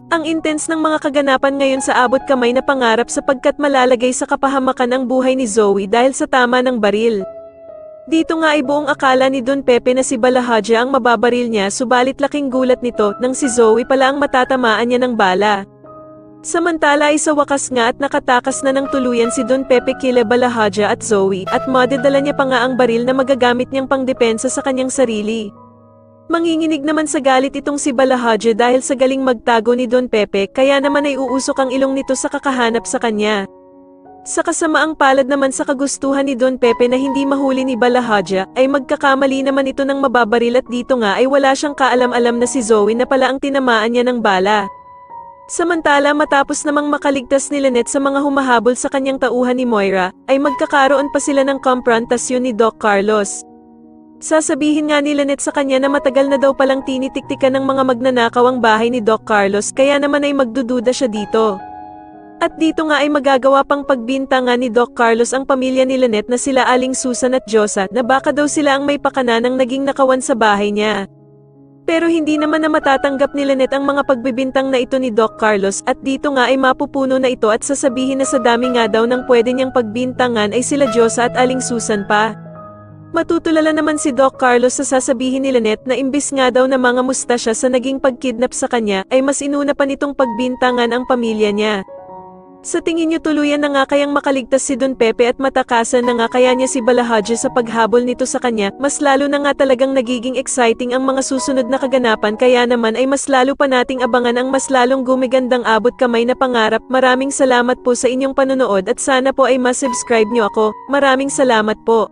Ang intense ng mga kaganapan ngayon sa abot kamay na pangarap sapagkat malalagay sa kapahamakan ang buhay ni Zoe dahil sa tama ng baril. Dito nga ay buong akala ni Don Pepe na si Balahaja ang mababaril niya subalit laking gulat nito nang si Zoe pala ang matatamaan niya ng bala. Samantala ay sa wakas nga at nakatakas na ng tuluyan si Don Pepe kila Balahaja at Zoe at madadala niya pa nga ang baril na magagamit niyang pangdepensa sa kanyang sarili. Manginginig naman sa galit itong si Balahaja dahil sa galing magtago ni Don Pepe kaya naman ay uusok ang ilong nito sa kakahanap sa kanya. Sa kasamaang palad naman sa kagustuhan ni Don Pepe na hindi mahuli ni Balahaja ay magkakamali naman ito ng mababaril at dito nga ay wala siyang kaalam-alam na si Zoe na pala ang tinamaan niya ng bala. Samantala matapos namang makaligtas ni Lynette sa mga humahabol sa kanyang tauhan ni Moira, ay magkakaroon pa sila ng komprontasyon ni Doc Carlos. Sasabihin nga ni Lynette sa kanya na matagal na daw palang tinitiktikan ng mga magnanakaw ang bahay ni Doc Carlos kaya naman ay magdududa siya dito. At dito nga ay magagawa pang pagbintangan ni Doc Carlos ang pamilya ni Lynette na sila Aling Susan at Josa na baka daw sila ang may pakana ng naging nakawan sa bahay niya. Pero hindi naman na matatanggap ni Lynette ang mga pagbibintang na ito ni Doc Carlos at dito nga ay mapupuno na ito at sasabihin na sa dami nga daw ng pwede niyang pagbintangan ay sila Josa at Aling Susan pa. Matutulala naman si Doc Carlos sa sasabihin ni Lynette na imbis nga daw na mga musta siya sa naging pagkidnap sa kanya ay mas inuna pa nitong pagbintangan ang pamilya niya. Sa tingin niyo tuluyan na nga kayang makaligtas si Don Pepe at matakasan na nga kaya niya si Balahaja sa paghabol nito sa kanya, mas lalo na nga talagang nagiging exciting ang mga susunod na kaganapan kaya naman ay mas lalo pa nating abangan ang mas lalong gumigandang abot kamay na pangarap. Maraming salamat po sa inyong panonood at sana po ay ma-subscribe niyo ako. Maraming salamat po.